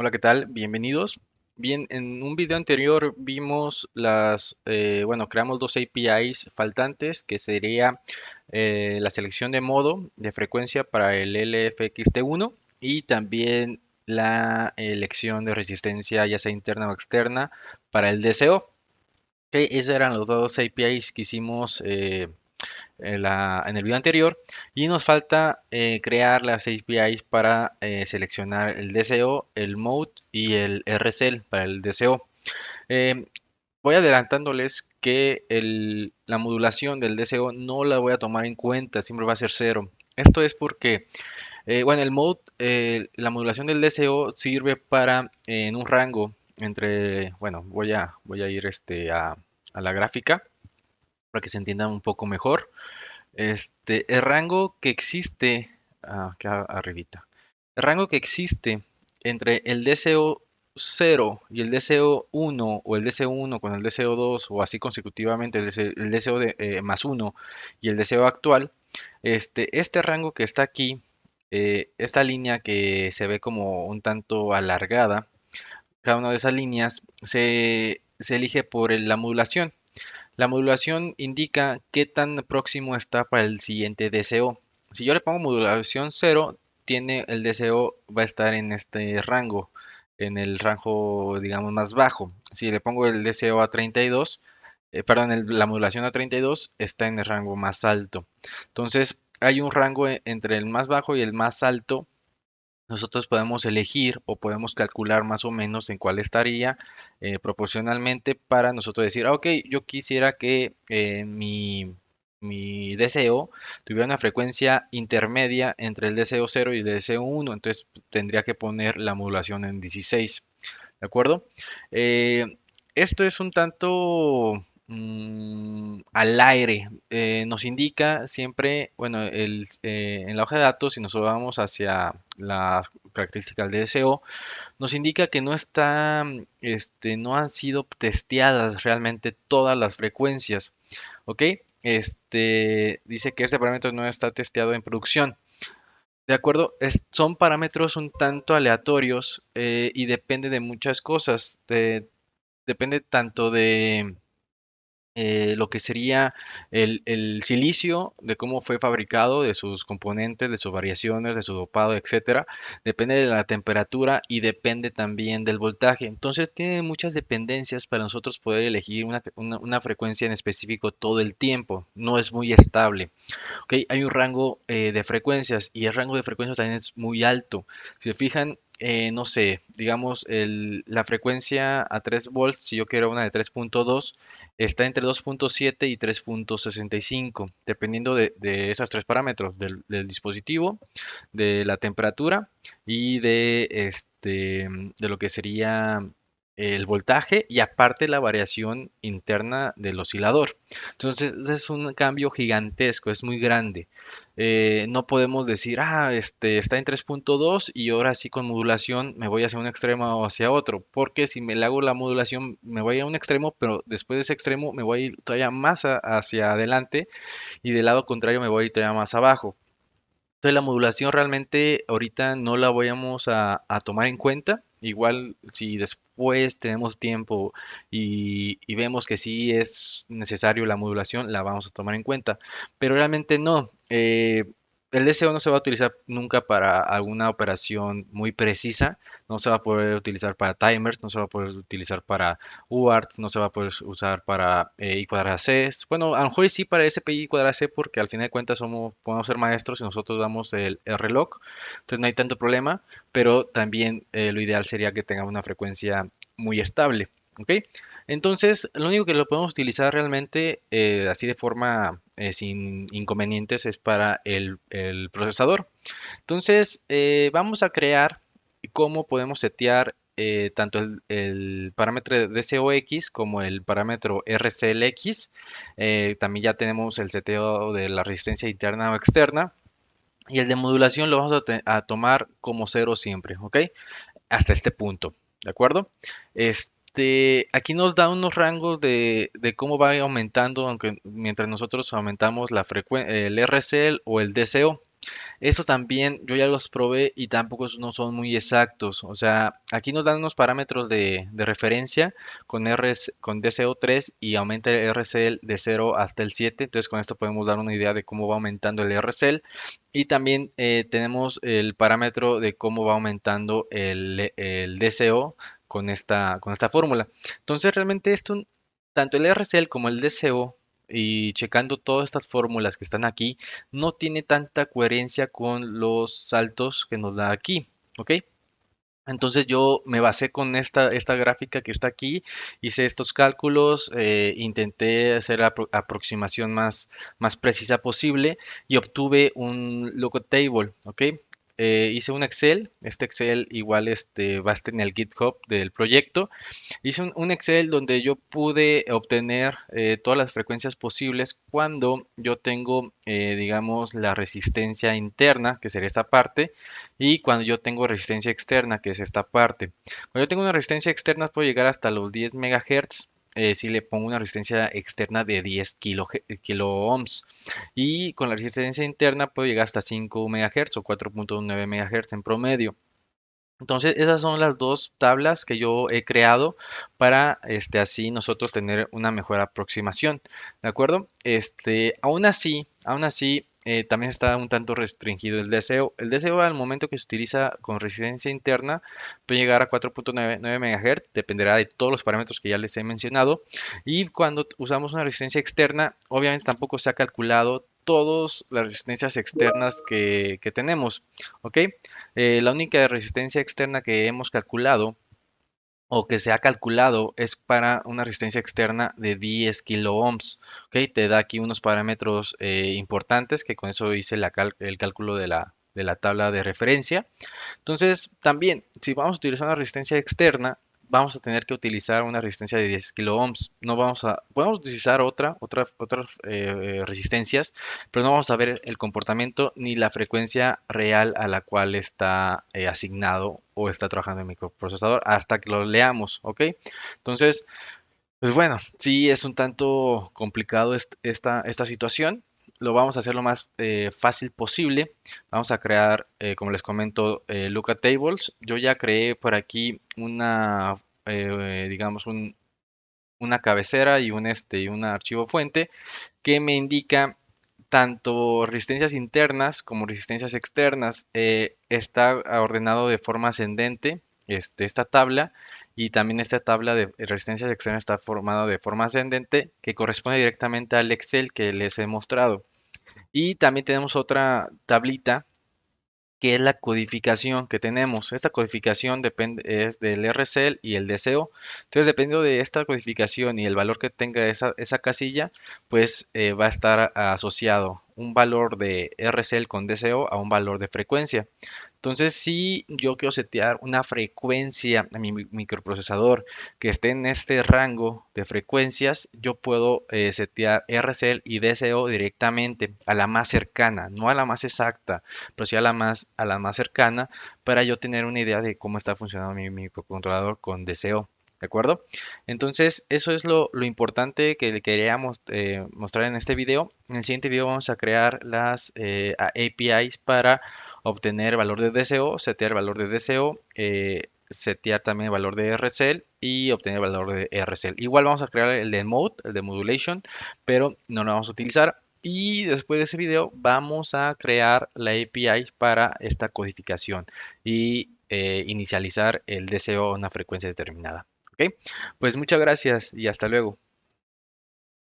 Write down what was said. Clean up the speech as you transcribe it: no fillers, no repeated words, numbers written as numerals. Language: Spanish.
Hola, ¿qué tal? Bienvenidos. Bien, en un video anterior vimos creamos dos APIs faltantes, que sería la selección de modo de frecuencia para el LFXT1 y también la elección de resistencia, ya sea interna o externa, para el DCO. Ok, esos eran los dos APIs que hicimos en el video anterior y nos falta crear las APIs para seleccionar el DCO, el Mode y el RCL para el DCO. Eh, Voy adelantándoles que la modulación del DCO no la voy a tomar en cuenta, siempre va a ser cero. Esto es porque, el Mode, la modulación del DCO sirve para en un rango entre, voy a ir a la gráfica para que se entienda un poco mejor. El rango que existe, arribita, el rango que existe entre el DCO 0 y el DCO 1 o el DCO 1 con el DCO 2 o así consecutivamente el DCO más 1 y el DCO actual, este rango que está aquí, esta línea que se ve como un tanto alargada, cada una de esas líneas se elige por la modulación. La modulación indica qué tan próximo está para el siguiente deseo. Si yo le pongo modulación cero, el deseo va a estar en este rango, en el rango, digamos, más bajo. Si le pongo el deseo a 32, la modulación a 32 está en el rango más alto. Entonces, hay un rango entre el más bajo y el más alto. Nosotros podemos elegir o podemos calcular más o menos en cuál estaría proporcionalmente para nosotros decir, ok, yo quisiera que mi deseo tuviera una frecuencia intermedia entre el deseo cero y el deseo uno, entonces tendría que poner la modulación en 16, ¿de acuerdo? Eh, Esto es un tanto al aire. Nos indica siempre, en la hoja de datos, si nos vamos hacia las características de DSO, nos indica que no han sido testeadas realmente todas las frecuencias, ¿ok? Dice que este parámetro no está testeado en producción. De acuerdo, son parámetros un tanto aleatorios y depende de muchas cosas. Depende tanto de lo que sería el silicio, de cómo fue fabricado, de sus componentes, de sus variaciones, de su dopado, etcétera. Depende de la temperatura y depende también del voltaje. Entonces tiene muchas dependencias para nosotros poder elegir una frecuencia en específico todo el tiempo. No es muy estable. ¿Ok? Hay un rango de frecuencias y el rango de frecuencias también es muy alto. Si se fijan, no sé, digamos, la frecuencia a 3 volts, si yo quiero una de 3.2, está entre 2.7 y 3.65, dependiendo de esos tres parámetros, del dispositivo, de la temperatura y de lo que sería el voltaje y aparte la variación interna del oscilador. Entonces es un cambio gigantesco, es muy grande. No podemos decir, está en 3.2 y ahora sí con modulación me voy hacia un extremo o hacia otro, porque si me le hago la modulación me voy a un extremo, pero después de ese extremo me voy a ir todavía más hacia adelante y del lado contrario me voy a ir todavía más abajo. Entonces la modulación realmente ahorita no la vayamos a tomar en cuenta. Igual si después tenemos tiempo y vemos que sí es necesario la modulación, la vamos a tomar en cuenta. Pero realmente no. El DCO no se va a utilizar nunca para alguna operación muy precisa. No se va a poder utilizar para timers, no se va a poder utilizar para UARTs, no se va a poder usar para I cuadrada C. Bueno, a lo mejor sí para SPI cuadrada C porque al final de cuentas podemos ser maestros y nosotros damos el reloj, entonces no hay tanto problema, pero también lo ideal sería que tenga una frecuencia muy estable, ¿ok? Entonces, lo único que lo podemos utilizar realmente así de forma sin inconvenientes es para el procesador. Entonces, vamos a crear cómo podemos setear tanto el parámetro de DCOX como el parámetro RCLX. También ya tenemos el seteo de la resistencia interna o externa. Y el de modulación lo vamos a tomar como cero siempre, ¿ok? Hasta este punto, ¿de acuerdo? Aquí nos da unos rangos de cómo va aumentando, aunque mientras nosotros aumentamos el RCL o el DCO. Estos también yo ya los probé y tampoco no son muy exactos. O sea, aquí nos dan unos parámetros de referencia con con DCO3 y aumenta el RCL de 0 hasta el 7. Entonces con esto podemos dar una idea de cómo va aumentando el RCL. Y también tenemos el parámetro de cómo va aumentando el DCO con esta fórmula. Entonces realmente esto, tanto el RCL como el DCO y checando todas estas fórmulas que están aquí, no tiene tanta coherencia con los saltos que nos da aquí, ¿ok? Entonces yo me basé con esta gráfica que está aquí, hice estos cálculos, intenté hacer la aproximación más precisa posible y obtuve un lookup table, ¿ok? Hice un Excel, este Excel igual va a estar en el GitHub del proyecto. Hice un Excel donde yo pude obtener todas las frecuencias posibles cuando yo tengo, digamos, la resistencia interna, que sería esta parte, y cuando yo tengo resistencia externa, que es esta parte. Cuando yo tengo una resistencia externa, puedo llegar hasta los 10 megahertz. Si le pongo una resistencia externa de 10 kilo ohms, y con la resistencia interna puedo llegar hasta 5 megahertz o 4.9 megahertz en promedio. Entonces, esas son las dos tablas que yo he creado para así nosotros tener una mejor aproximación, ¿de acuerdo? Aún así, también está un tanto restringido el deseo. El deseo al momento que se utiliza con resistencia interna puede llegar a 4.9 MHz, dependerá de todos los parámetros que ya les he mencionado. Y cuando usamos una resistencia externa, obviamente tampoco se ha calculado todas las resistencias externas que tenemos, ¿ok? La única resistencia externa que hemos calculado o que se ha calculado es para una resistencia externa de 10 kilo ohms. ¿Ok? Te da aquí unos parámetros importantes que con eso hice el cálculo de la tabla de referencia. Entonces, también, si vamos a utilizar una resistencia externa, vamos a tener que utilizar una resistencia de 10 kilo ohms. No vamos a, podemos utilizar otras resistencias, pero no vamos a ver el comportamiento ni la frecuencia real a la cual está asignado o está trabajando el microprocesador hasta que lo leamos, ¿ok? Entonces, pues bueno, sí es un tanto complicado esta situación. Lo vamos a hacer lo más fácil posible. Vamos a crear, como les comento, lookup tables. Yo ya creé por aquí digamos, una cabecera y un archivo fuente que me indica tanto resistencias internas como resistencias externas. Está ordenado de forma ascendente, esta tabla, y también esta tabla de resistencias externas está formada de forma ascendente, que corresponde directamente al Excel que les he mostrado. Y también tenemos otra tablita que es la codificación que tenemos. Esta codificación depende es del RCL y el DCO. Entonces, dependiendo de esta codificación y el valor que tenga esa casilla, pues va a estar asociado un valor de RCL con DCO a un valor de frecuencia. Entonces, si yo quiero setear una frecuencia a mi microprocesador que esté en este rango de frecuencias, yo puedo setear RCL y DCO directamente a la más cercana, no a la más exacta, pero sí a la más cercana para yo tener una idea de cómo está funcionando mi microcontrolador con DCO. ¿De acuerdo? Entonces, eso es lo importante que le queríamos mostrar en este video. En el siguiente video vamos a crear las APIs para obtener valor de DCO, setear valor de DCO, setear también el valor de RCL y obtener valor de RCL. Igual vamos a crear el de mode, el de modulation, pero no lo vamos a utilizar. Y después de ese video vamos a crear la API para esta codificación y inicializar el DCO a una frecuencia determinada. ¿Ok? Pues muchas gracias y hasta luego.